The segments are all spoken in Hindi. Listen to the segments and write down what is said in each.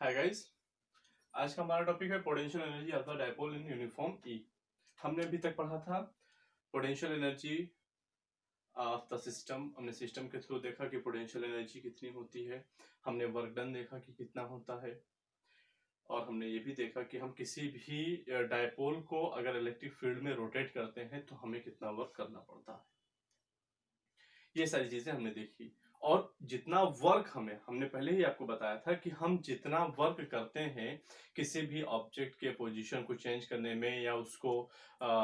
Hi guys. आज का हमारा टॉपिक है potential energy of the dipole in uniform E. हमने अभी तक पढ़ा था potential energy of the system. हमने सिस्टम के थ्रू देखा कि पोटेंशियल एनर्जी कितनी होती है, हमने वर्क डन देखा कि कितना होता है, और हमने ये भी देखा कि हम किसी भी डायपोल को अगर इलेक्ट्रिक फील्ड में रोटेट करते हैं तो हमें कितना वर्क करना पड़ता है। ये सारी चीजें हमने देखी। और जितना वर्क हमने पहले ही आपको बताया था कि हम जितना वर्क करते हैं किसी भी ऑब्जेक्ट के पोजीशन को चेंज करने में या उसको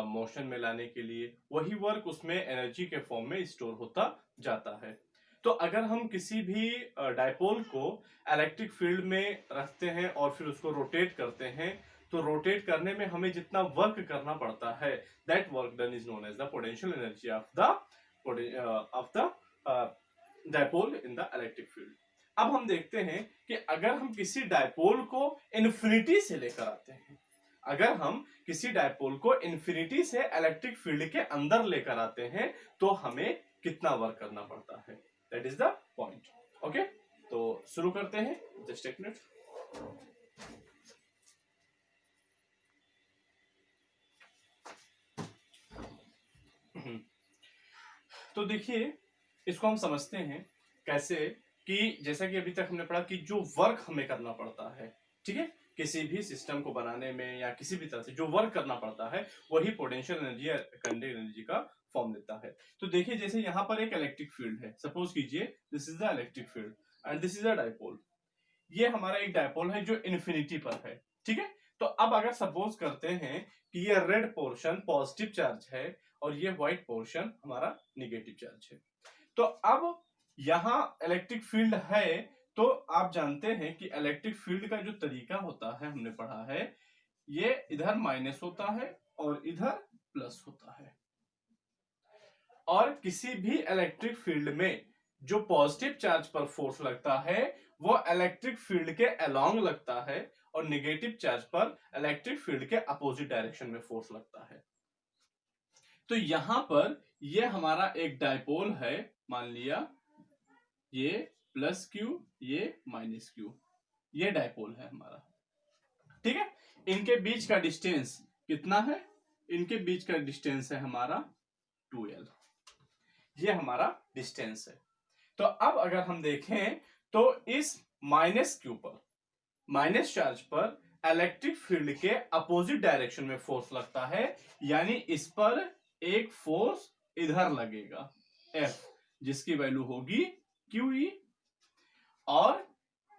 मोशन में लाने के लिए, वही वर्क उसमें एनर्जी के फॉर्म में स्टोर होता जाता है। तो अगर हम किसी भी डायपोल को इलेक्ट्रिक फील्ड में रखते हैं और फिर उसको रोटेट करते हैं, तो रोटेट करने में हमें जितना वर्क करना पड़ता है, that work done is known as the potential energy of the dipole in the electric field. अब हम देखते हैं कि अगर हम किसी डायपोल को इन्फिनिटी से लेकर आते हैं, अगर हम किसी डायपोल को इन्फिनिटी से इलेक्ट्रिक फील्ड के अंदर लेकर आते हैं तो हमें कितना वर्क करना पड़ता है, that is the point. Okay, तो शुरू करते हैं। जस्ट एक मिनट। तो देखिए, इसको हम समझते हैं कैसे कि जैसा कि अभी तक हमने पढ़ा कि जो वर्क हमें करना पड़ता है, ठीक है, किसी भी सिस्टम को बनाने में या किसी भी तरह से जो वर्क करना पड़ता है वही पोटेंशियल एनर्जी या काइनेटिक एनर्जी का फॉर्म लेता है। तो देखिए, जैसे यहाँ पर एक इलेक्ट्रिक फील्ड है, सपोज कीजिए this is the electric field and this is a dipole. ये हमारा एक डायपोल है जो इन्फिनिटी पर है, ठीक है। तो अब अगर सपोज करते हैं कि ये रेड पोर्शन पॉजिटिव चार्ज है और ये व्हाइट पोर्शन हमारा निगेटिव चार्ज है, तो अब यहां इलेक्ट्रिक फील्ड है, तो आप जानते हैं कि इलेक्ट्रिक फील्ड का जो तरीका होता है, हमने पढ़ा है, ये इधर माइनस होता है और इधर प्लस होता है। और किसी भी इलेक्ट्रिक फील्ड में जो पॉजिटिव चार्ज पर फोर्स लगता है वो इलेक्ट्रिक फील्ड के अलोंग लगता है और नेगेटिव चार्ज पर इलेक्ट्रिक फील्ड के अपोजिट डायरेक्शन में फोर्स लगता है। तो यहां पर ये हमारा एक डायपोल है, मान लिया ये प्लस क्यू ये माइनस क्यू, ये डायपोल है हमारा, ठीक है। इनके बीच का डिस्टेंस कितना है? इनके बीच का डिस्टेंस है हमारा 2l, ये हमारा डिस्टेंस है। तो अब अगर हम देखें तो इस माइनस क्यू पर, माइनस चार्ज पर इलेक्ट्रिक फील्ड के अपोजिट डायरेक्शन में फोर्स लगता है, यानी इस पर एक फोर्स इधर लगेगा F, जिसकी वैल्यू होगी QE, और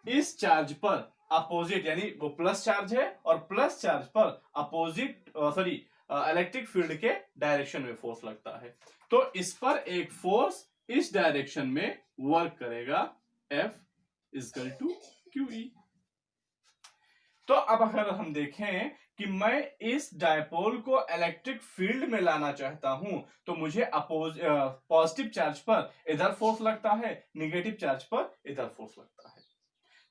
इस चार्ज पर अपोजिट, यानी वो प्लस चार्ज है और प्लस चार्ज पर अपोजिट इलेक्ट्रिक फील्ड के डायरेक्शन में फोर्स लगता है, तो इस पर एक फोर्स इस डायरेक्शन में वर्क करेगा, F इक्वल टू QE। तो अब अगर हम देखें कि मैं इस डायपोल को इलेक्ट्रिक फील्ड में लाना चाहता हूं, तो मुझे पॉजिटिव चार्ज पर इधर फोर्स लगता है, नेगेटिव चार्ज पर इधर फोर्स लगता है।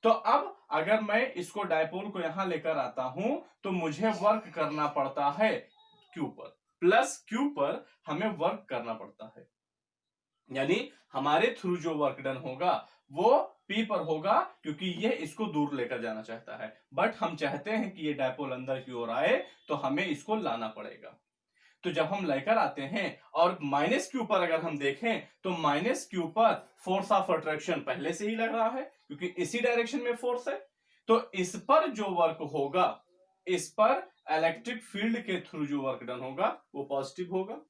तो अब अगर मैं इसको डायपोल को यहां लेकर आता हूं तो मुझे वर्क करना पड़ता है क्यू पर, प्लस क्यू पर हमें वर्क करना पड़ता है, यानी हमारे थ्रू जो वर्क डन होगा वो P पर होगा, क्योंकि ये इसको दूर लेकर जाना चाहता है, बट हम चाहते हैं कि ये डायपोल अंदर की ओर आए, तो हमें इसको लाना पड़ेगा। तो जब हम लेकर आते हैं और माइनस क्यू पर अगर हम देखें तो माइनस क्यू पर फोर्स ऑफ अट्रैक्शन पहले से ही लग रहा है, क्योंकि इसी डायरेक्शन में फोर्स है, तो इस पर जो वर्क होगा, इस पर इलेक्ट्रिक फील्ड के थ्रू जो वर्क डन होगा वो पॉजिटिव होगा,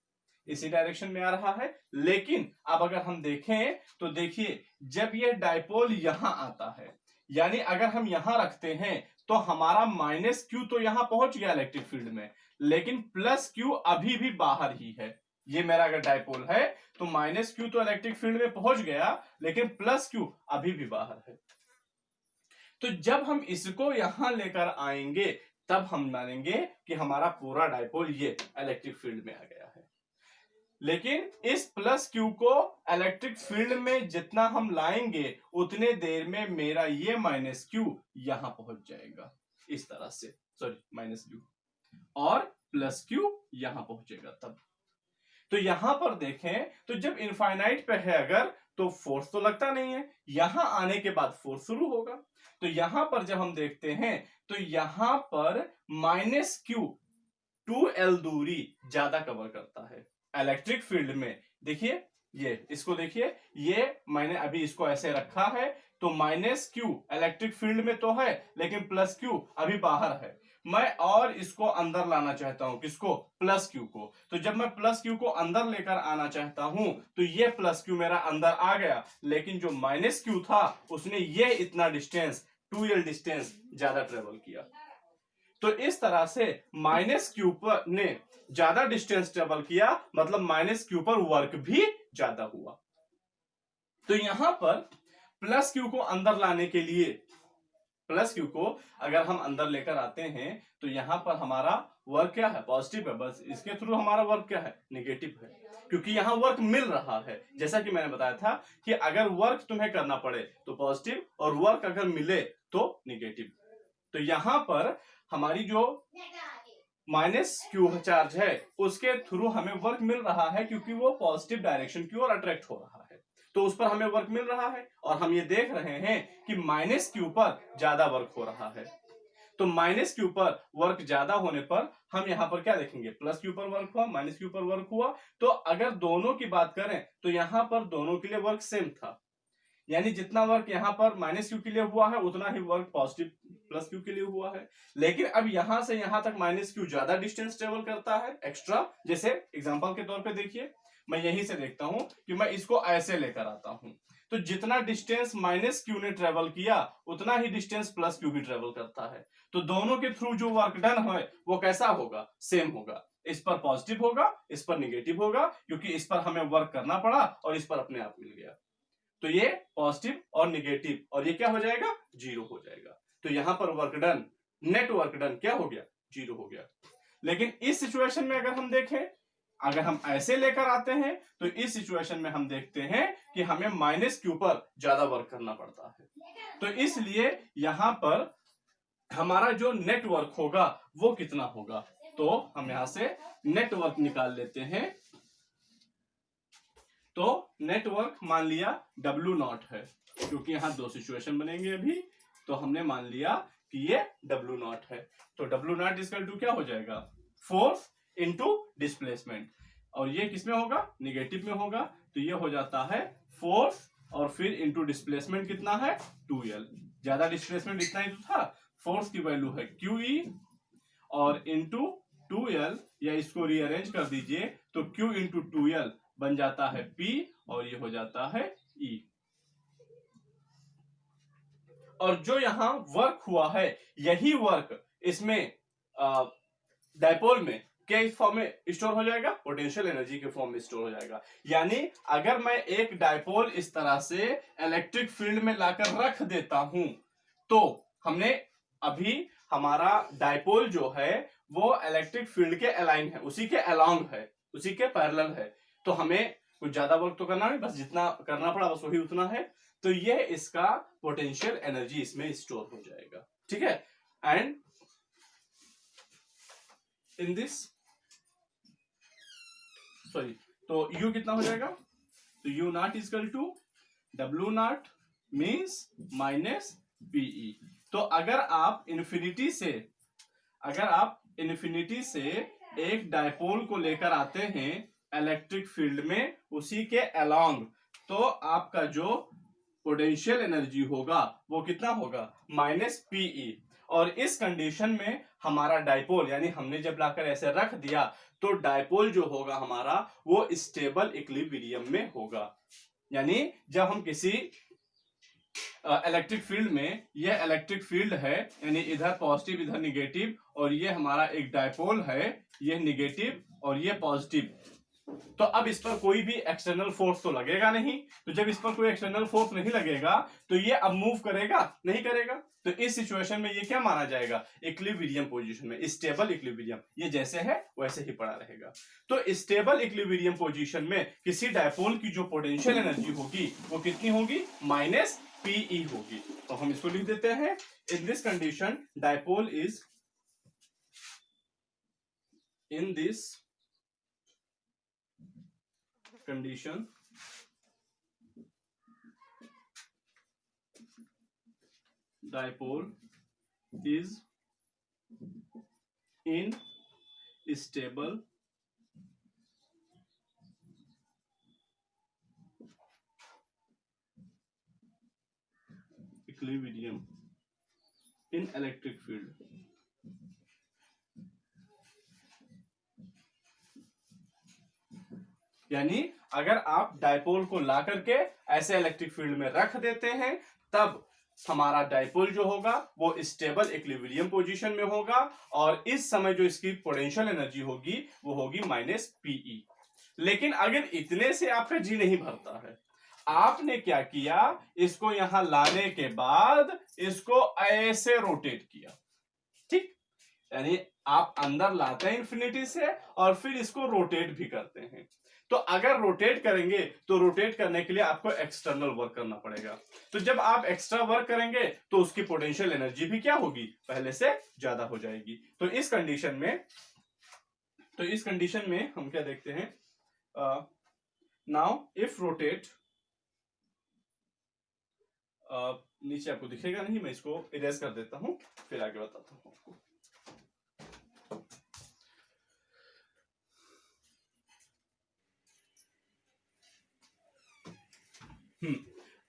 इसी डायरेक्शन में आ रहा है। लेकिन अब अगर हम देखें तो देखिए, जब ये डायपोल यहां आता है, यानी अगर हम यहां रखते हैं तो हमारा माइनस क्यू तो यहां पहुंच गया इलेक्ट्रिक फील्ड में, लेकिन प्लस क्यू अभी भी बाहर ही है। ये मेरा अगर डायपोल है तो माइनस क्यू तो इलेक्ट्रिक फील्ड में पहुंच गया, लेकिन प्लस क्यू अभी भी बाहर है। तो जब हम इसको यहां लेकर आएंगे तब हम मानेंगे कि हमारा पूरा डायपोल ये इलेक्ट्रिक फील्ड में आ गया है। लेकिन इस प्लस क्यू को इलेक्ट्रिक फील्ड में जितना हम लाएंगे उतने देर में मेरा ये माइनस क्यू यहां पहुंच जाएगा, इस तरह से, सॉरी माइनस क्यू, और प्लस क्यू यहां पहुंचेगा तब। तो यहां पर देखें तो जब इनफाइनाइट पे है अगर, तो फोर्स तो लगता नहीं है, यहां आने के बाद फोर्स शुरू होगा। तो यहां पर जब हम देखते हैं तो यहां पर -q 2l दूरी ज्यादा कवर करता है इलेक्ट्रिक फील्ड में। देखिए ये इसको देखिए, ये मैंने अभी इसको ऐसे रखा है तो -q इलेक्ट्रिक फील्ड में तो है लेकिन +q अभी बाहर है। मैं और इसको अंदर लाना चाहता हूं, किसको? +q को। तो जब मैं +q को अंदर लेकर आना चाहता हूं तो ये +q मेरा अंदर आ गया, लेकिन जो -q था उसने ये इतना डिस्टेंस 2l डिस्टेंस ज्यादा ट्रेवल किया। तो इस तरह से -q पर ने ज्यादा डिस्टेंस ट्रेवल किया, मतलब -q पर वर्क भी ज्यादा हुआ। तो यहां पर +q को अंदर लाने के लिए, +q को अगर हम अंदर लेकर आते हैं तो यहां पर हमारा वर्क क्या है? पॉजिटिव है। बस इसके थ्रू हमारा वर्क क्या है? निगेटिव है, क्योंकि यहां वर्क मिल रहा है। जैसा कि मैंने बताया था कि अगर वर्क तुम्हें करना पड़े तो पॉजिटिव, और वर्क अगर मिले तो निगेटिव। तो यहां पर हमारी जो -q चार्ज है उसके थ्रू हमें वर्क मिल रहा है, क्योंकि वो पॉजिटिव डायरेक्शन की ओर अट्रैक्ट हो रहा है, तो उस पर हमें वर्क मिल रहा है। और हम ये देख रहे हैं कि -q पर ज्यादा वर्क हो रहा है। तो -q पर वर्क ज्यादा होने पर हम यहां पर क्या देखेंगे? +q पर वर्क हुआ, -q पर वर्क हुआ। तो अगर दोनों की बात करें तो यहां पर दोनों के लिए वर्क सेम था, यानी जितना वर्क यहां पर -q के लिए हुआ है उतना ही वर्क पॉजिटिव +q के लिए हुआ है। लेकिन अब यहां से यहां तक -q ज्यादा डिस्टेंस ट्रेवल करता है एक्स्ट्रा। जैसे एग्जांपल के तौर पे देखिए, मैं यहीं से देखता हूं कि मैं इसको ऐसे लेकर आता हूं, तो जितना डिस्टेंस -q ने ट्रेवल किया उतना ही डिस्टेंस +q भी ट्रेवल करता है। तो दोनों के थ्रू जो वर्क डन है वो कैसा होगा? सेम होगा। इस पर पॉजिटिव होगा, इस पर निगेटिव होगा, क्योंकि इस पर हमें वर्क करना पड़ा और इस पर अपने आप मिल गया। तो ये पॉजिटिव और निगेटिव, और ये क्या हो जाएगा? जीरो हो जाएगा। तो यहां पर work done, net work done क्या हो गया? जीरो हो गया। लेकिन इस सिचुएशन में अगर हम देखें, अगर हम ऐसे लेकर आते हैं तो इस सिचुएशन में हम देखते हैं कि हमें -q पर ज्यादा वर्क करना पड़ता है। तो इसलिए यहां पर हमारा जो नेटवर्क होगा वो कितना होगा? तो हम यहां से नेटवर्क निकाल लेते हैं। तो नेटवर्क मान लिया W0 है, क्योंकि यहां दो सिचुएशन बनेंगे अभी, तो हमने मान लिया कि ये W0 है। तो W0 इक्वल टू क्या हो जाएगा? फोर्स इंटू डिस्प्लेसमेंट, और ये किसमें होगा? निगेटिव में होगा। तो ये हो जाता है फोर्स और फिर इंटू डिस्प्लेसमेंट कितना है? 2l। ज्यादा डिस्प्लेसमेंट इतना ही तो था। फोर्स की वैल्यू है QE और इंटू 2l, या इसको रीअरेंज कर दीजिए तो Q इंटू 2l बन जाता है P और ये हो जाता है E। और जो यहां वर्क हुआ है यही वर्क इसमें डायपोल में क्या इस फॉर्म में स्टोर हो जाएगा? पोटेंशियल एनर्जी के फॉर्म में स्टोर हो जाएगा। यानी अगर मैं एक डायपोल इस तरह से इलेक्ट्रिक फील्ड में लाकर रख देता हूं तो हमने अभी हमारा डायपोल जो है वो इलेक्ट्रिक फील्ड के अलाइन है, उसी के अलोंग है, उसी के पैरेलल है। तो हमें कुछ ज्यादा वर्क तो करना नहीं, बस जितना करना पड़ा बस वही उतना है। तो ये इसका पोटेंशियल एनर्जी इसमें स्टोर हो जाएगा। ठीक है। एंड इन दिस सॉरी, तो U कितना हो जाएगा? तो U0 is equal to W0 means -PE। तो अगर आप इन्फिनिटी से एक डायपोल को लेकर आते हैं इलेक्ट्रिक फील्ड में उसी के अलोंग, तो आपका जो पोटेंशियल एनर्जी होगा वो कितना होगा? -PE। और इस कंडीशन में हमारा डायपोल, यानी हमने जब लाकर ऐसे रख दिया तो डायपोल जो होगा हमारा वो स्टेबल इक्विलिब्रियम में होगा। यानी जब हम किसी इलेक्ट्रिक फील्ड में, ये इलेक्ट्रिक फील्ड है यानी इधर पॉजिटिव इधर निगेटिव, और ये हमारा एक डायपोल है, ये निगेटिव और ये पॉजिटिव। तो अब इस पर कोई भी एक्सटर्नल फोर्स तो लगेगा नहीं। तो जब इस पर कोई एक्सटर्नल फोर्स नहीं लगेगा तो ये अब मूव करेगा? नहीं करेगा। तो इस सिचुएशन में ये क्या माना जाएगा? इक्विलिब्रियम पोजीशन में, स्टेबल इक्विलिब्रियम। ये जैसे है वैसे ही पड़ा रहेगा। तो स्टेबल इक्विलिब्रियम पोजीशन में किसी डायपोल की जो पोटेंशियल एनर्जी होगी वो कितनी होगी? -PE होगी। तो हम इसको लिख देते हैं, in this condition dipole is, in this condition dipole is in stable equilibrium in electric field. यानी अगर आप डायपोल को ला करके ऐसे इलेक्ट्रिक फील्ड में रख देते हैं तब हमारा डायपोल जो होगा वो स्टेबल इक्विलिब्रियम पोजीशन में होगा और इस समय जो इसकी पोटेंशियल एनर्जी होगी वो होगी माइनस पीई। लेकिन अगर इतने से आपका जी नहीं भरता है, आपने क्या किया, इसको यहां लाने के बाद इसको ऐसे रोटेट किया, ठीक, यानी आप अंदर लाते हैं इंफिनिटी से और फिर इसको रोटेट भी करते हैं। तो अगर रोटेट करेंगे तो रोटेट करने के लिए आपको एक्सटर्नल वर्क करना पड़ेगा। तो जब आप एक्स्ट्रा वर्क करेंगे तो उसकी पोटेंशियल एनर्जी भी क्या होगी, पहले से ज्यादा हो जाएगी। तो इस कंडीशन में हम क्या देखते हैं, नाउ इफ रोटेट, नीचे आपको दिखेगा नहीं, मैं इसको इरेज कर देता हूं फिर आगे बताता हूं आपको।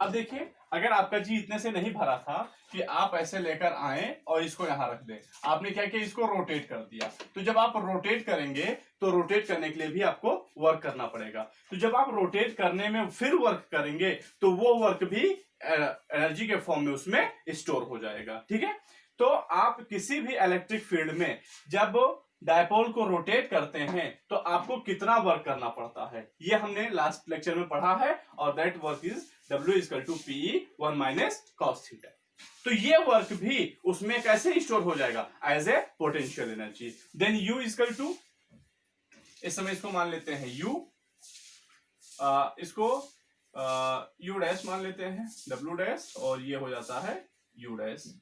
अब देखिए, अगर आपका जी इतने से नहीं भरा था कि आप ऐसे लेकर आए और इसको यहां रख दें, आपने क्या किया, इसको रोटेट कर दिया। तो जब आप रोटेट करेंगे तो रोटेट करने के लिए भी आपको वर्क करना पड़ेगा। तो जब आप रोटेट करने में फिर वर्क करेंगे तो वो वर्क भी एनर्जी के फॉर्म में उसमें स्टोर हो जाएगा, ठीक है। तो आप किसी भी इलेक्ट्रिक फील्ड में जब डायपोल को रोटेट करते हैं तो आपको कितना वर्क करना पड़ता है, ये हमने लास्ट लेक्चर में पढ़ा है, और that work is W equal to PE 1 minus cos theta. तो ये वर्क भी उसमें कैसे स्टोर हो जाएगा, as a potential energy. Then U equal to, इस समय इसको मान लेते हैं U, इसको U डैश मान लेते हैं, W डैश, और ये हो जाता है U डैश।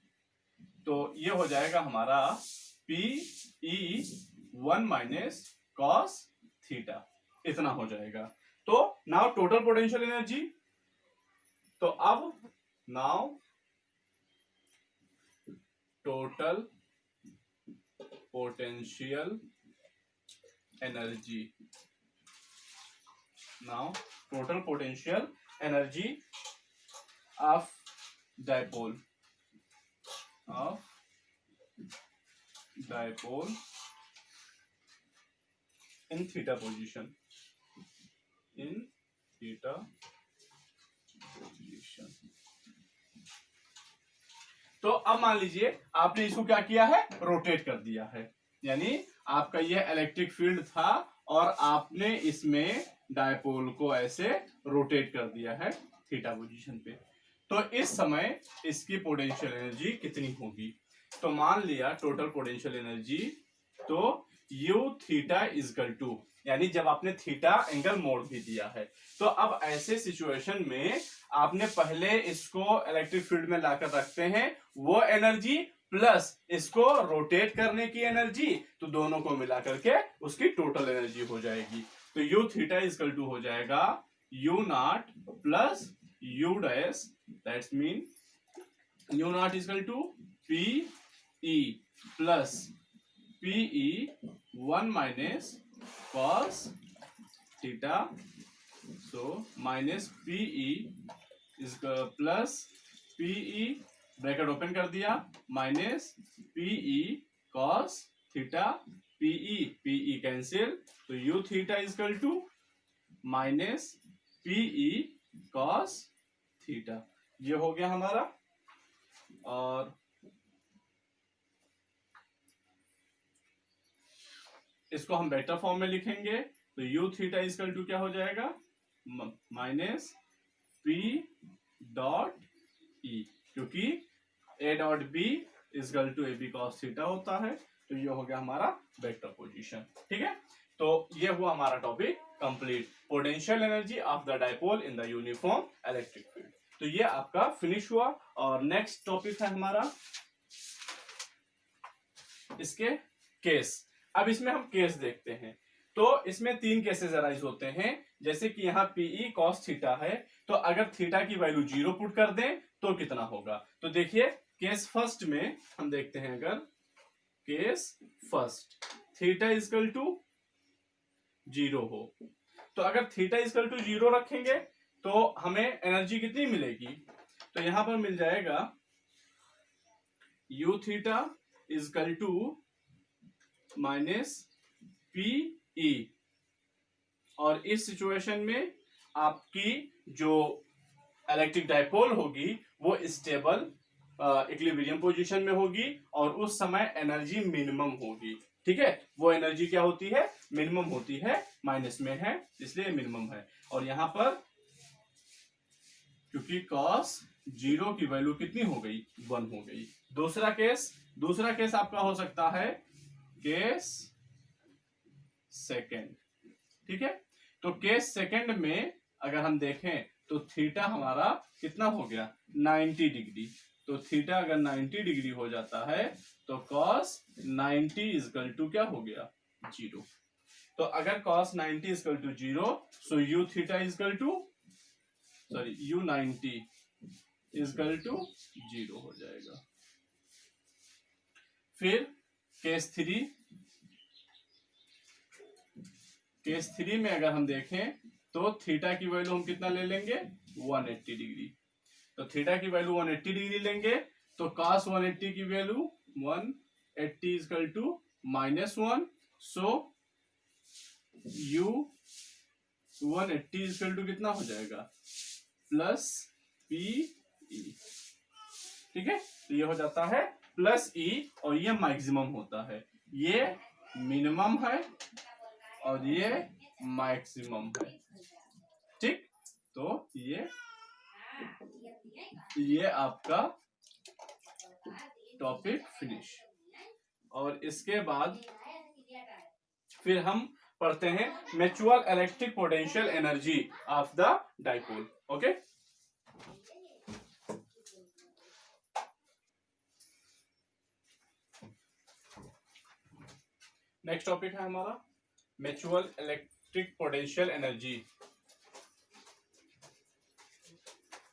तो ये हो जाएगा हमारा PE 1 माइनस कॉस थीटा, इतना हो जाएगा। तो नाउ टोटल पोटेंशियल एनर्जी, तो अब now total potential energy, now total potential energy of dipole in theta position, तो अब मान लीजिए आपने इसको क्या किया है, रोटेट कर दिया है, यानी आपका यह इलेक्ट्रिक फील्ड था और आपने इसमें डायपोल को ऐसे रोटेट कर दिया है थीटा पोजीशन पे। तो इस समय इसकी पोटेंशियल एनर्जी कितनी होगी, तो मान लिया टोटल पोटेंशियल एनर्जी, तो U थीटा इक्वल टू, यानी जब आपने थीटा एंगल मोड़ भी दिया है, तो अब ऐसे सिचुएशन में आपने पहले इसको इलेक्ट्रिक फील्ड में लाकर रखते हैं वो एनर्जी प्लस इसको रोटेट करने की एनर्जी, तो दोनों को मिला करके उसकी टोटल एनर्जी हो जाएगी। तो U थीटा इक्वल टू हो जाएगा U not plus U dash, that's mean U not equal to PE plus PE 1 minus cos theta, so minus PE is plus PE, bracket open कर दिया, minus PE cos theta, PE cancel, तो U theta equal to minus PE cos theta, ये हो गया हमारा। और इसको हम वेक्टर फॉर्म में लिखेंगे, तो U थीटा इक्वल टू क्या हो जाएगा, माइनस P डॉट E, क्योंकि A dot B equal to AB cos theta होता है। तो ये हो गया हमारा वेक्टर पोजीशन, ठीक है। तो ये हुआ हमारा topic complete, potential energy of the dipole in the uniform electric field. तो ये आपका फिनिश हुआ, और नेक्स्ट टॉपिक है हमारा इसके केस। अब इसमें हम केस देखते हैं, तो इसमें 3 केसेस अराइज होते हैं। जैसे कि यहाँ PE cos थीटा है, तो अगर थीटा की वैल्यू 0 पुट कर दें तो कितना होगा, तो देखिए केस फर्स्ट में हम देखते हैं, अगर case first theta equal to 0 हो, तो अगर थीटा इजकल टू 0 रखेंगे तो हमें एनर्जी कितनी मिलेगी, तो यहां पर मिल जाएगा U theta equal to minus P E. और इस सिचुएशन में आपकी जो इलेक्ट्रिक डाइपोल होगी वो स्टेबल इक्विलिब्रियम पोजीशन में होगी और उस समय एनर्जी मिनिमम होगी। ठीक है, वो एनर्जी क्या होती है, मिनिमम होती है, माइनस में है इसलिए मिनिमम है। और यहां पर क्योंकि cos 0 की वैल्यू कितनी हो गई, 1 हो गई। दूसरा केस आपका हो सकता है केस सेकेंड। ठीक है, तो केस सेकेंड में अगर हम देखें तो थीटा हमारा कितना हो गया, 90 डिग्री। तो थीटा अगर 90 डिग्री हो जाता है तो cos 90 इजकल टू क्या हो गया, 0। तो अगर cos 90 equal to 0, so u theta equal to u 90 equal to 0 हो जाएगा। फिर केस थ्री में अगर हम देखें तो थीटा की वैल्यू हम कितना ले लेंगे, 180 डिग्री। तो थीटा की वैल्यू 180 डिग्री लेंगे तो cos 180 की value 180 equal to -1, so u 180 equal to कितना हो जाएगा, प्लस पी ई। ठीक है, तो ये हो जाता है प्लस ई और ये मैक्सिमम होता है, ये मिनिमम है और ये मैक्सिमम है। ठीक, तो ये आपका टॉपिक फिनिश। और इसके बाद फिर हम पढ़ते हैं mutual electric potential energy of the dipole. Okay, next topic है हमारा mutual electric potential energy.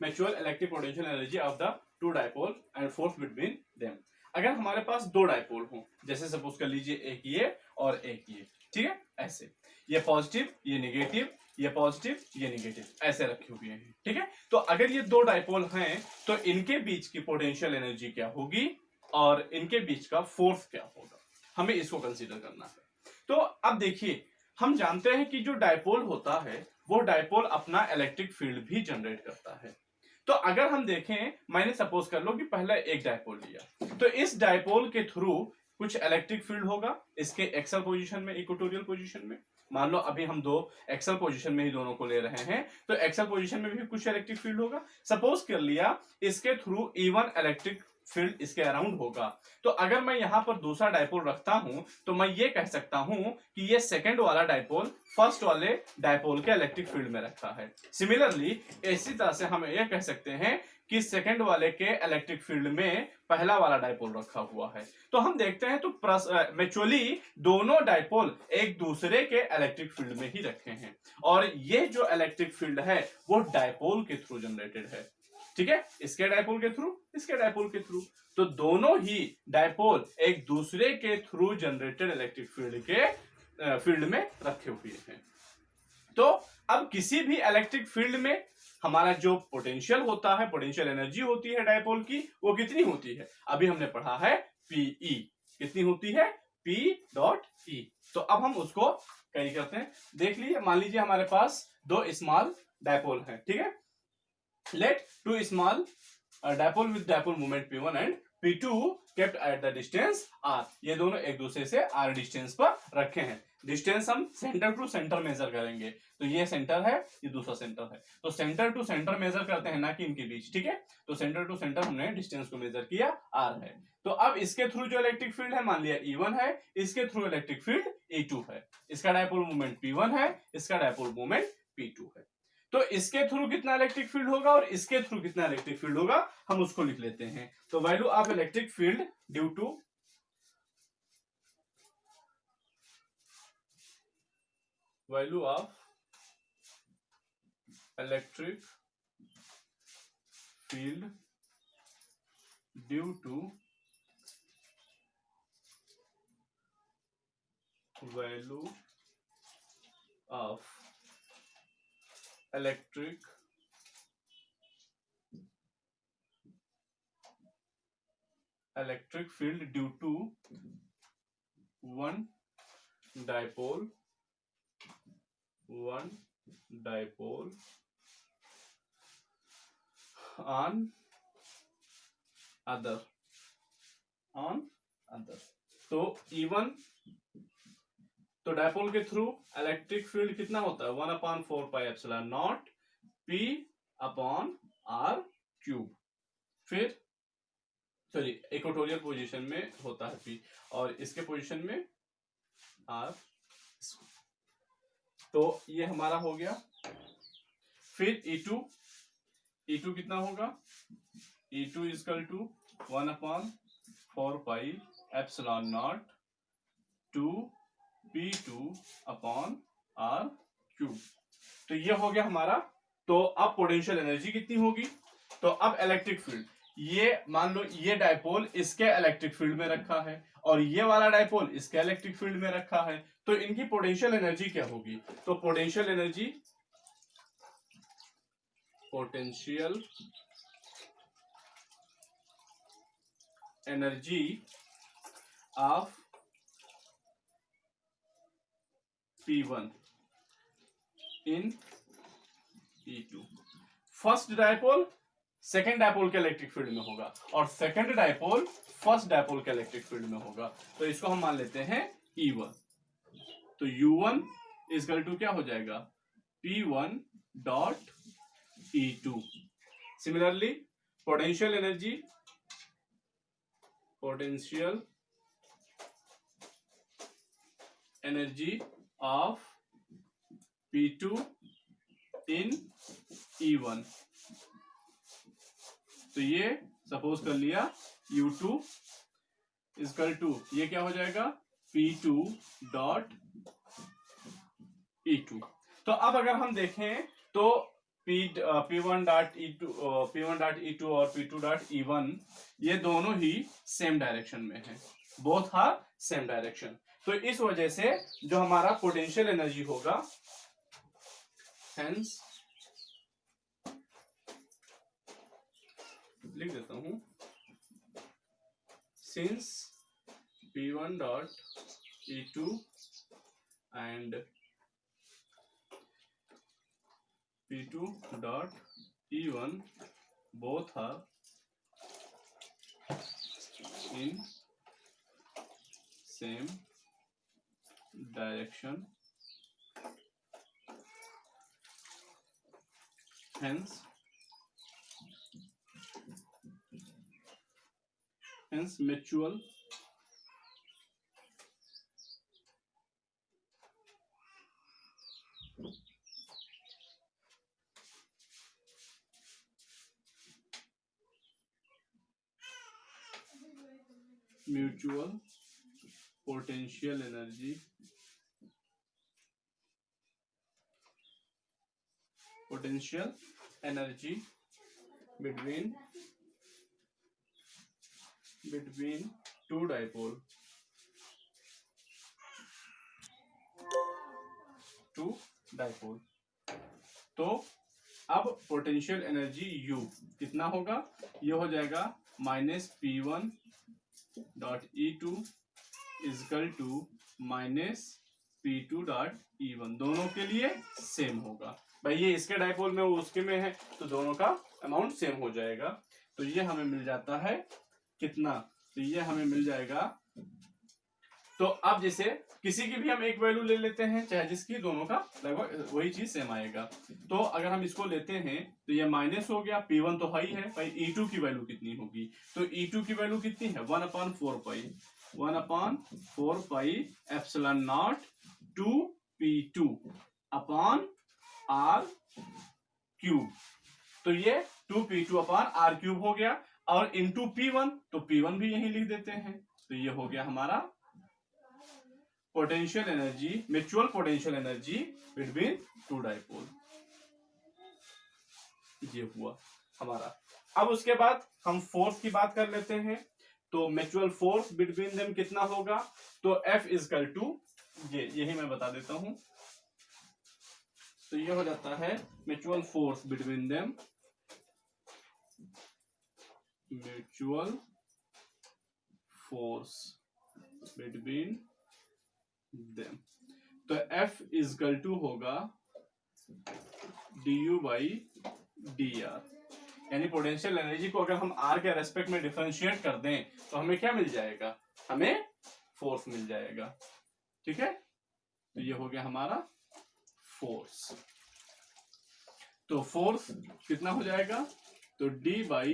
Mutual electric potential energy of the two dipole and force between them. अगर हमारे पास दो डाइपोल हो, जैसे सपोज कर लीजिए एक ये और एक ये, ठीक है, ऐसे ये पॉजिटिव ये निगेटिव, ये पॉजिटिव ये निगेटिव, ऐसे रखे हुए हैं। ठीक है, तो अगर ये दो डाइपोल हैं तो इनके बीच की पोटेंशियल एनर्जी क्या होगी और इनके बीच का फोर्स क्या होगा, हमें इसको कंसीडर करना है। तो अब देखिए, हम जानते हैं कि जो डाइपोल होता है वो डाइपोल अपना इलेक्ट्रिक फील्ड भी जनरेट करता है। तो अगर हम देखें, मैंने सपोज कर लो कि पहले एक डाइपोल लिया, तो इस डाइपोल के थ्रू कुछ इलेक्ट्रिक फील्ड होगा इसके एक्सल पोजीशन में, इक्वेटोरियल पोजीशन में। मान लो अभी हम दो एक्सल पोजीशन में ही दोनों को ले रहे हैं, तो एक्सल पोजीशन में भी कुछ इलेक्ट्रिक फील्ड होगा। सपोज कर लिया इसके थ्रू E1 इलेक्ट्रिक फील्ड इसके अराउंड होगा। तो अगर मैं यहां पर दूसरा डाइपोल रखता हूं तो मैं ये कह सकता हूं कि ये सेकंड वाला डाइपोल फर्स्ट वाले डाइपोल के इलेक्ट्रिक फील्ड में रखा है। सिमिलरली इसी तरह से हम ये कह सकते हैं कि सेकंड वाले के इलेक्ट्रिक फील्ड में पहला वाला डाइपोल रखा हुआ है। तो हम देखते हैं तो म्यूचुअली दोनों डाइपोल एक दूसरे के इलेक्ट्रिक फील्ड में ही रखे हैं और ये जो इलेक्ट्रिक फील्ड है वो डाइपोल के थ्रू जनरेटेड है। ठीक है, इसके डाइपोल के थ्रू, इसके डाइपोल के थ्रू, तो दोनों ही डाइपोल एक दूसरे के थ्रू जनरेटेड इलेक्ट्रिक फील्ड के फील्ड में रखे हुए हैं। तो अब किसी भी इलेक्ट्रिक फील्ड में हमारा जो पोटेंशियल होता है, पोटेंशियल एनर्जी होती है डाइपोल की, वो कितनी होती है, अभी हमने पढ़ा है पीई, कितनी होती है, P डॉट ई। तो अब हम उसको कैरी करते हैं। देख लीजिए, मान लीजिए हमारे पास दो स्मॉल डाइपोल है, ठीक है, let two small dipole with dipole moment P1 and P2 kept at the distance R। ये दोनों एक दूसरे से R डिस्टेंस पर रखे हैं। डिस्टेंस हम सेंटर टू सेंटर मेजर करेंगे, तो ये सेंटर है, ये दूसरा सेंटर है, तो सेंटर टू सेंटर मेजर करते हैं ना कि इनके बीच। ठीक है, तो सेंटर टू सेंटर हमने डिस्टेंस को मेजर किया, R है। तो अब इसके थ्रू जो इलेक्ट्रिक फील्ड है मान लिया E1 है, इसके थ्रू इलेक्ट्रिक फील्ड E2 है, इसका डाइपोल मोमेंट P1 है, इसका डाइपोल मोमेंट P2 है। तो इसके थ्रू कितना इलेक्ट्रिक फील्ड होगा और इसके थ्रू कितना इलेक्ट्रिक फील्ड होगा, हम उसको लिख लेते हैं। तो value of electric field due to value of electric field due to value of electric field due to one dipole on other तो E1, तो डायपोल के थ्रू इलेक्ट्रिक फील्ड कितना होता है 1/4πε0 P/r³। फिर सॉरी इक्वेटोरियल पोजीशन में होता है P और इसके पोजीशन में R। तो ये हमारा हो गया। फिर E2 कितना होगा E2 इक्वल टू 1/4πε0 P2/r³। तो ये हो गया हमारा। तो अब पोटेंशियल एनर्जी कितनी होगी, तो अब इलेक्ट्रिक फील्ड, ये मान लो ये डायपोल इसके इलेक्ट्रिक फील्ड में रखा है और ये वाला डायपोल इसके इलेक्ट्रिक फील्ड में रखा है, तो इनकी पोटेंशियल एनर्जी क्या होगी, तो potential energy of P1 in E2, first dipole second dipole के इलेक्ट्रिक फील्ड में होगा और सेकेंड डायपोल फर्स्ट डायपोल के इलेक्ट्रिक फील्ड में होगा, तो इसको हम मान लेते हैं E1। तो U1 इक्वल टू क्या हो जाएगा P1.E2। Similarly potential energy of P2 in E1, तो ये सपोज कर लिया U2 इक्वल टू ये क्या हो जाएगा P2.E2। तो अब अगर हम देखें तो P1.E2 और P2.E1 ये दोनों ही सेम डायरेक्शन में है, बोथ आर सेम डायरेक्शन। तो इस वजह से जो हमारा पोटेंशियल एनर्जी होगा, हेंस लिख देता हूं, since P1.E2 and P2.E1 both are in same direction, hence mutual potential energy between two dipole तो अब पोटेंशियल एनर्जी U कितना होगा, ये हो जाएगा -P1.E2 इक्वल टू -P2.E1, दोनों के लिए सेम होगा। भाई ये इसके डायपोल में वो उसके में है तो दोनों का अमाउंट सेम हो जाएगा। तो ये हमें मिल जाता है कितना, तो ये हमें मिल जाएगा। तो अब जैसे किसी की भी हम एक वैल्यू ले लेते हैं, चाहे जिसकी, दोनों का लगभग वही चीज सेम आएगा। तो अगर हम इसको लेते हैं तो ये माइनस हो गया, P1 तो हाई है भाई, E2 की वैल्यू कितनी होगी, तो E2 की वैल्यू कितनी है 1/4πε0 टू P2/r³। तो ये 2P2/r³ हो गया और इंटू P1, तो P1 भी यही लिख देते हैं। तो ये हो गया हमारा potential energy, mutual potential energy between two dipole. ये हुआ हमारा। अब उसके बाद हम फोर्स की बात कर लेते हैं। तो म्यूचुअल फोर्स बिटवीन देम कितना होगा, तो F इजकल टू यही मैं बता देता हूं। तो ये हो जाता है mutual force between them, mutual force between them. तो F इजकल टू होगा du बाई डी आर, यानी पोटेंशियल एनर्जी को अगर हम r के रेस्पेक्ट में डिफरेंशिएट कर दें तो हमें क्या मिल जाएगा, हमें फोर्स मिल जाएगा। ठीक है, तो ये हो गया हमारा फोर्स। तो फोर्स कितना हो जाएगा, तो d बाई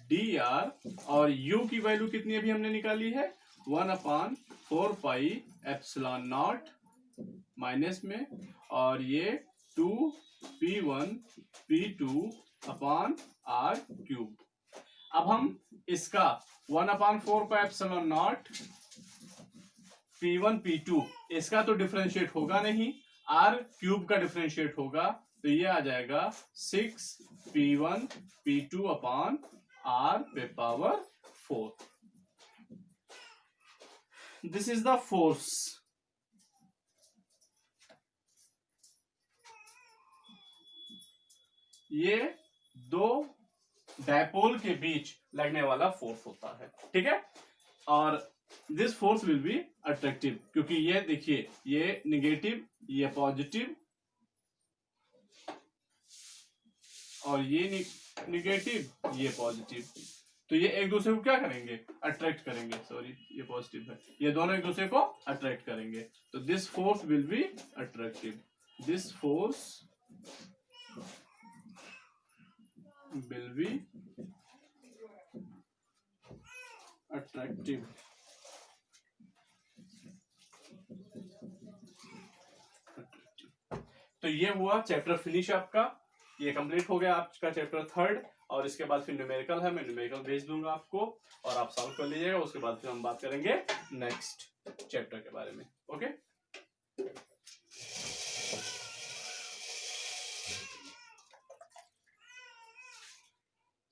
डी आर, और u की वैल्यू कितनी अभी हमने निकाली है, 1/4 पाई एप्सिलॉन नॉट माइनस में, और ये 2p1 p2 upon r cube. अब हम इसका 1/4 pi epsilon not p1 p2 इसका तो डिफरेंशिएट होगा नहीं, r क्यूब का डिफरेंशिएट होगा, तो ये आ जाएगा 6p1 p2 अपॉन r पे power 4। This is the force. ये दो डायपोल के बीच लगने वाला फोर्स होता है। ठीक है, और this force will be attractive, क्योंकि ये देखिए ये निगेटिव ये पॉजिटिव और ये निगेटिव ये पॉजिटिव, तो ये एक दूसरे को क्या करेंगे, अट्रैक्ट करेंगे। सॉरी ये पॉजिटिव है, ये दोनों एक दूसरे को अट्रैक्ट करेंगे, तो this force will be attractive. This force will be attractive। तो ये हुआ चैप्टर फिनिश आपका, ये कंप्लीट हो गया आपका चैप्टर 3, और इसके बाद फिर न्यूमेरिकल है, मैं न्यूमेरिकल भेज दूंगा आपको और आप सॉल्व कर लीजिएगा। उसके बाद फिर हम बात करेंगे नेक्स्ट चैप्टर के बारे में। ओके।